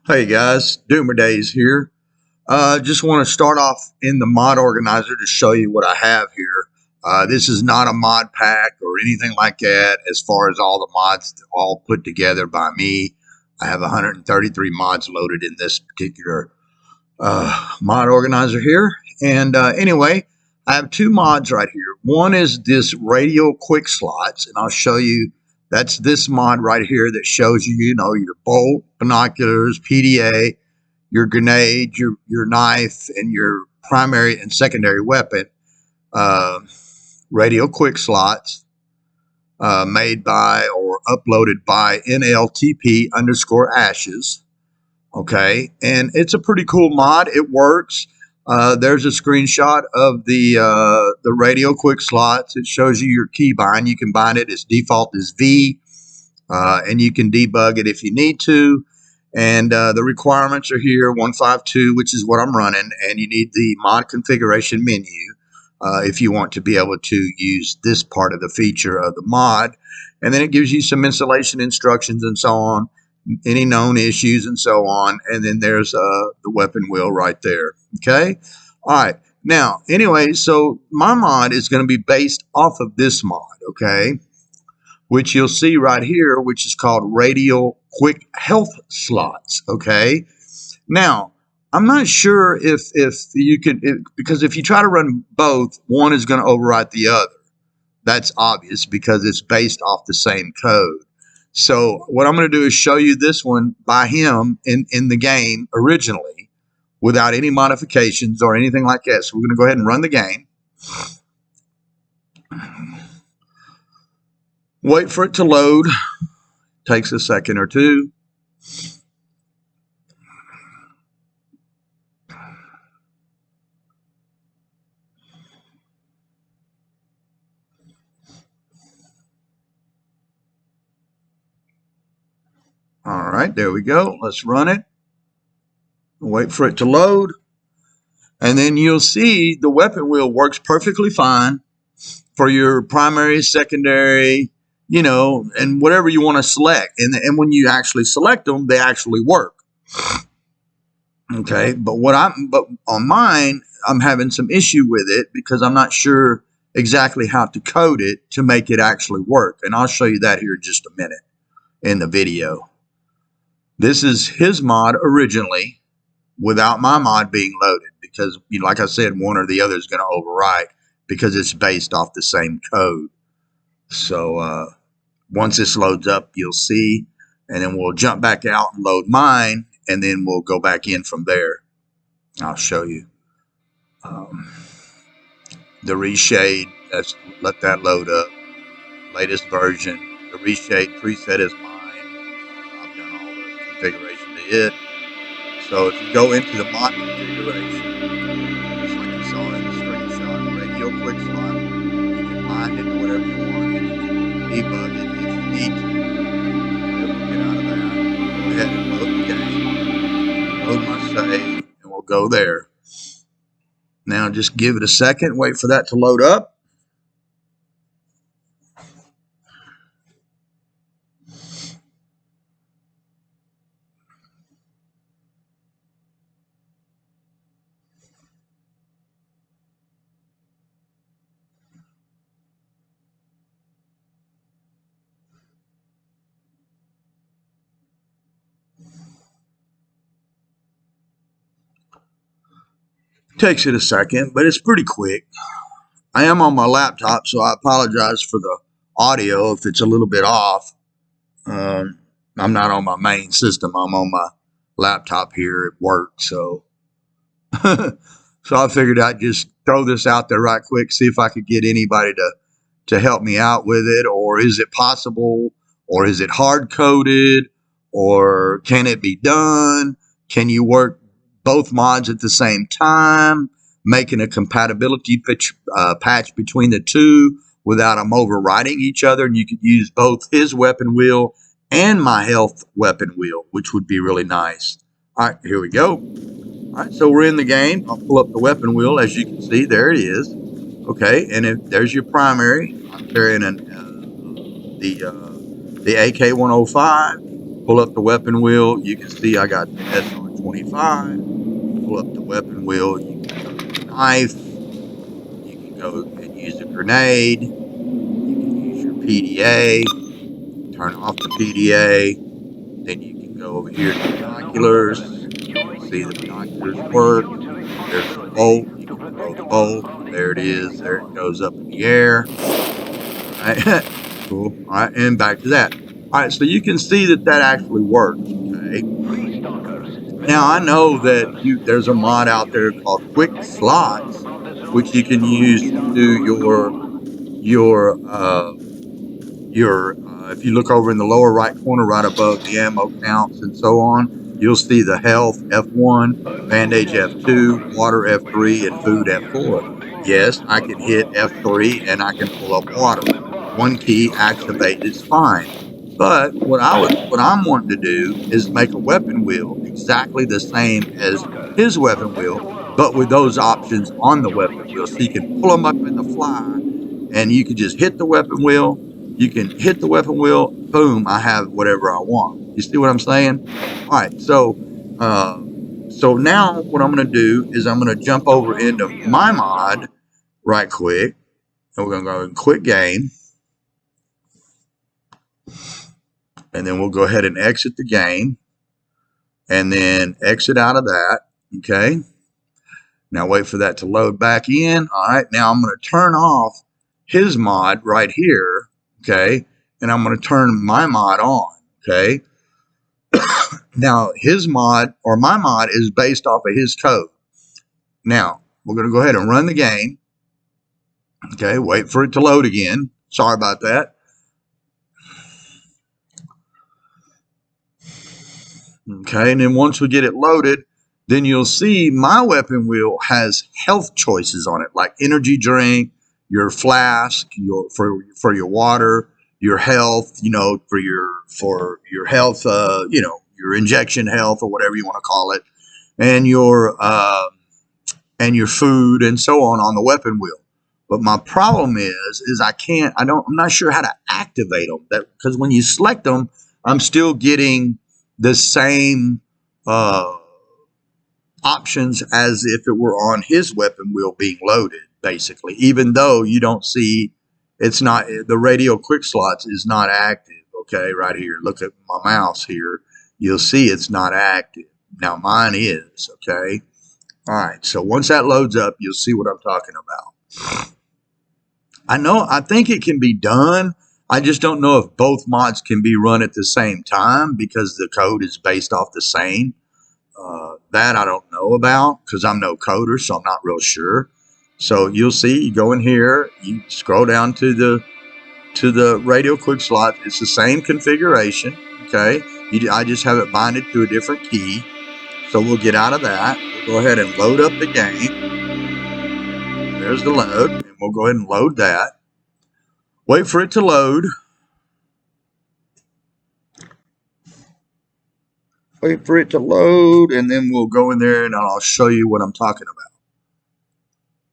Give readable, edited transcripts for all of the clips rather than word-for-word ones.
Hey guys, dOOmERdaZe here. Just want to start off in the mod organizer to show you what I have here. This is not a mod pack or anything like that as far as all the mods all put together by me. I have 133 mods loaded in this particular mod organizer here. And anyway, I have two mods right here. One is this Radial Quickslots, and I'll show you. That's this mod right here that shows you, your bolt, binoculars, PDA, your grenade, your knife, and your primary and secondary weapon. Radial Quickslots, made by or uploaded by NLTP_ashes. Okay, and it's a pretty cool mod. It works. There's a screenshot of the Radial Quickslots. It shows you your keybind. You can bind it. Its default is V, and you can debug it if you need to. And the requirements are here, 152, which is what I'm running, and you need the mod configuration menu if you want to be able to use this part of the feature of the mod. And then it gives you some installation instructions and so on, any known issues and so on. And then there's the weapon wheel right there. Okay. All right. Now, anyway, so my mod is going to be based off of this mod. Okay. Which you'll see right here, which is called Radial Quick Health Slots. Okay. Now, I'm not sure if you can, because if you try to run both, one is going to overwrite the other. That's obvious because it's based off the same code. So what I'm going to do is show you this one by him in the game originally without any modifications or anything like that. So we're going to go ahead and run the game. Wait for it to load. Takes a second or two. All right, there we go. Let's run it. Wait for it to load. And then you'll see the weapon wheel works perfectly fine for your primary, secondary, and whatever you want to select. And when you actually select them, they actually work. Okay, but on mine, I'm having some issue with it because I'm not sure exactly how to code it to make it actually work. And I'll show you that here in just a minute in the video. This is his mod originally without my mod being loaded because, like I said, one or the other is going to overwrite because it's based off the same code. So once this loads up, you'll see, and then we'll jump back out and load mine, and then we'll go back in from there. I'll show you. The reshade, let that load up. Latest version. The reshade preset is mine. I've done all the configuration to it. So if you go into the mod configuration, just like you saw in the screenshot, Radial Quickslot, you can bind it to whatever you want, and you can debug it if you need to. We'll get out of that. Go ahead and load the game. Load my save, and we'll go there. Now just give it a second, wait for that to load up. Takes it a second, but it's pretty quick. I am on my laptop, so I apologize for the audio if it's a little bit off. I'm not on my main system. I'm on my laptop here at work, so so I figured I'd just throw this out there right quick, see if I could get anybody to help me out with it, or is it possible, or is it hard-coded, or can it be done? Can you work both mods at the same time, making a compatibility patch between the two without them overriding each other, and you could use both his weapon wheel and my health weapon wheel, which would be really nice. All right, here we go. All right, so we're in the game. I'll pull up the weapon wheel. As you can see, there it is. Okay, and there's your primary. I'm carrying the AK-105. pull up the weapon wheel, you can see I got the SR25. Pull up the weapon wheel, you can go to the knife. You can go and use a grenade. You can use your PDA. Turn off the PDA. Then you can go over here to binoculars. See the binoculars work. There's the bolt. You can throw the bolt. There it is. There it goes up in the air. All right. Cool. All right. And back to that. All right. So you can see that that actually works. Okay. Now I know that there's a mod out there called Quickslots, which you can use to do your if you look over in the lower right corner right above the ammo counts and so on, you'll see the health F1, bandage F2, water F3, and food F4. Yes, I can hit F3 and I can pull up water. One key activated is fine. But what I'm wanting to do is make a weapon wheel exactly the same as his weapon wheel, but with those options on the weapon wheel. So you can pull them up in the fly and you can just hit the weapon wheel. You can hit the weapon wheel, boom, I have whatever I want. You see what I'm saying? All right, so now what I'm going to do is I'm going to jump over into my mod right quick, and we're going to go in quick game, and then we'll go ahead and exit the game, and then exit out of that, okay? Now wait for that to load back in. All right, now I'm going to turn off his mod right here, okay? And I'm going to turn my mod on, okay? Now, his mod, or my mod, is based off of his code. Now, we're going to go ahead and run the game. Okay, wait for it to load again. Sorry about that. Okay, and then once we get it loaded, then you'll see my weapon wheel has health choices on it, like energy drink, your flask, for your water, your health, for your health, your injection health or whatever you want to call it, and your food and so on the weapon wheel. But my problem is I'm not sure how to activate them. Because when you select them, I'm still getting the same options as if it were on his weapon wheel being loaded, basically, even though you don't see the Radial Quickslots is not active. Okay, right here, look at my mouse here, you'll see it's not active. Now mine is. Okay, all right, so once that loads up, you'll see what I'm talking about. I think it can be done. I just don't know if both mods can be run at the same time because the code is based off the same. That I don't know about because I'm no coder, so I'm not real sure. So you'll see, you go in here, you scroll down to the Radial Quickslot. It's the same configuration, okay? I just have it binded to a different key. So we'll get out of that. We'll go ahead and load up the game. There's the load, and we'll go ahead and load that. Wait for it to load. Wait for it to load, and then we'll go in there and I'll show you what I'm talking about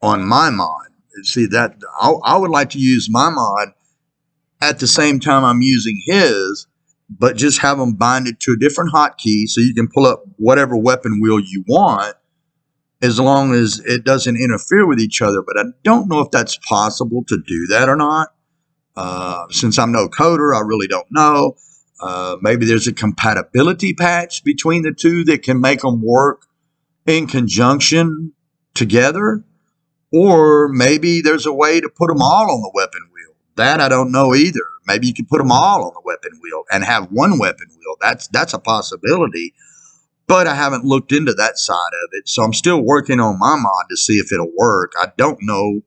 on my mod. See that I would like to use my mod at the same time I'm using his, but just have them binded to a different hotkey so you can pull up whatever weapon wheel you want as long as it doesn't interfere with each other. But I don't know if that's possible to do that or not. Since I'm no coder, I really don't know. Maybe there's a compatibility patch between the two that can make them work in conjunction together. Or maybe there's a way to put them all on the weapon wheel. That I don't know either. Maybe you can put them all on the weapon wheel and have one weapon wheel. That's a possibility. But I haven't looked into that side of it. So I'm still working on my mod to see if it'll work. I don't know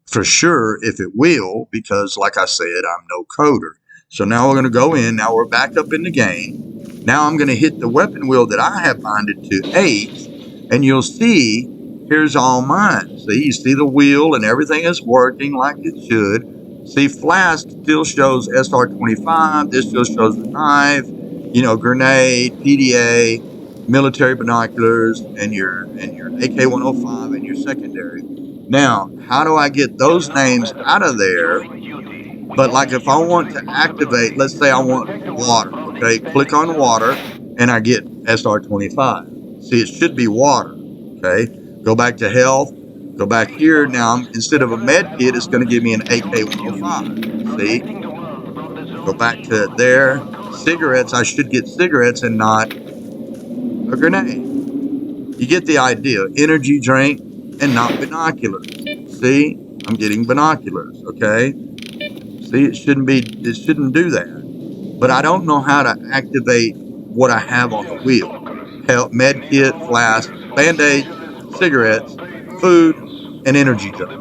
for sure if it will because, like I said, I'm no coder. So now we're going to go in. Now we're back up in the game. Now I'm going to hit the weapon wheel that I have binded to 8. And you'll see, here's all mine. See, you see the wheel and everything is working like it should. See, flask still shows SR25. This still shows the knife, grenade, PDA, military binoculars, and your AK-105 and your secondary. Now, how do I get those names out of there? But like if I want to activate, let's say I want water, Okay, click on water, and I get SR25. See, it should be water. Okay, go back to health. Go back here. Now, instead of a med kit, it's going to give me an AK-105. See? Go back to there. Cigarettes, I should get cigarettes and not a grenade. You get the idea. Energy drink and not binoculars. See? I'm getting binoculars, okay? See, it shouldn't do that. But I don't know how to activate what I have on the wheel. Help, med kit, flask, band-aid, cigarettes, food, and energy drink.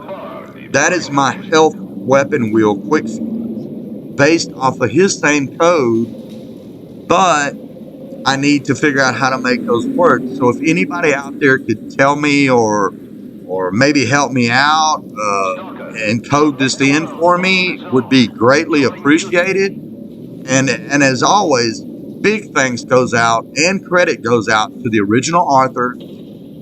That is my health weapon wheel quick slot, based off of his same code, but I need to figure out how to make those work. So if anybody out there could tell me or maybe help me out and code this in for me, would be greatly appreciated. And as always, big thanks goes out and credit goes out to the original author,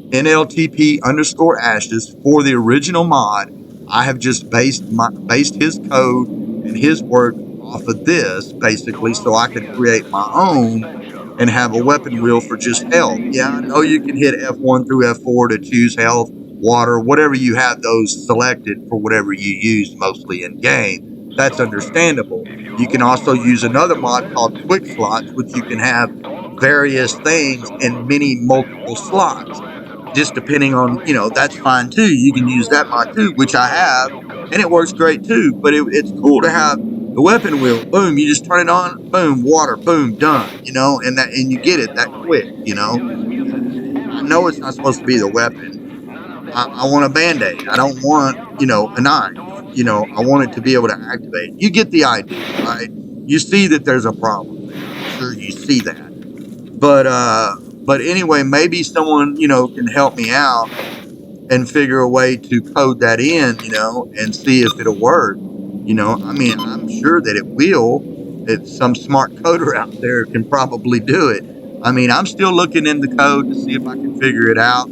NLTP_ashes, for the original mod. I have just based his code and his work off of this, basically, so I could create my own and have a weapon wheel for just health. Yeah, I know you can hit F1 through F4 to choose health, water, whatever you have those selected for whatever you use mostly in game. That's understandable. You can also use another mod called Quickslots, which you can have various things in many multiple slots. Just depending on, that's fine too. You can use that mod too, which I have, and it works great too. But it's cool to have the weapon wheel. Boom, you just turn it on. Boom, water. Boom, done. And you get it that quick. I know it's not supposed to be the weapon. I want a band-aid. I don't want, a knife. I want it to be able to activate. You get the idea, right? You see that there's a problem there. I'm sure you see that. But anyway, maybe someone, can help me out and figure a way to code that in, and see if it'll work. I'm sure that it will. If some smart coder out there can probably do it. I'm still looking in the code to see if I can figure it out.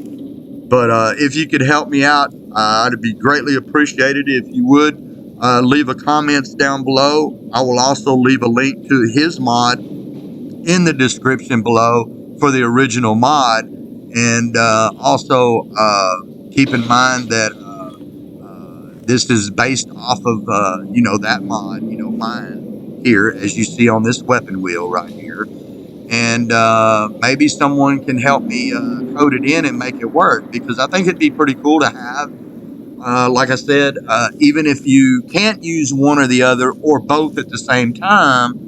But if you could help me out, I'd be greatly appreciated if you would leave a comments down below. I will also leave a link to his mod in the description below for the original mod. And also keep in mind that this is based off of, that mod, mine here, as you see on this weapon wheel right here. And maybe someone can help me code it in and make it work, because I think it'd be pretty cool to have. Like I said, even if you can't use one or the other or both at the same time,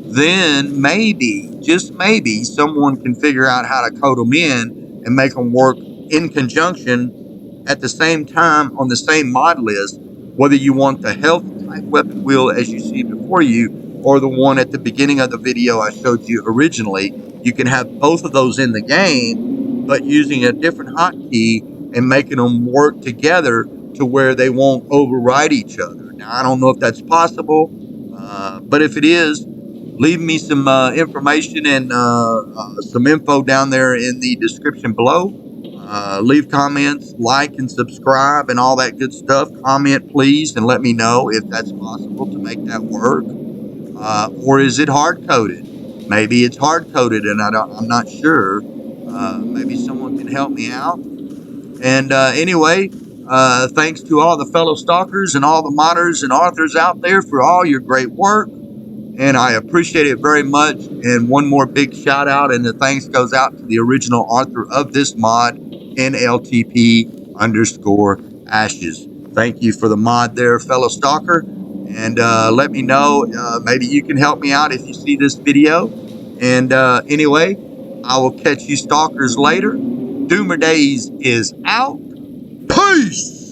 then maybe, just maybe, someone can figure out how to code them in and make them work in conjunction at the same time on the same mod list, whether you want the health type weapon wheel as you see before you, or the one at the beginning of the video I showed you originally. You can have both of those in the game, but using a different hotkey and making them work together to where they won't override each other. Now, I don't know if that's possible, but if it is, leave me some information and some info down there in the description below. Leave comments, like and subscribe and all that good stuff. Comment, please, and let me know if that's possible to make that work. Or is it hard-coded? Maybe it's hard-coded and I'm not sure. Maybe someone can help me out. And anyway, thanks to all the fellow stalkers and all the modders and authors out there for all your great work. And I appreciate it very much. And one more big shout out and the thanks goes out to the original author of this mod, NLTP_ashes. Thank you for the mod there, fellow stalker. And let me know, maybe you can help me out if you see this video. And anyway, I will catch you stalkers later. dOOmERdaZe is out. Peace!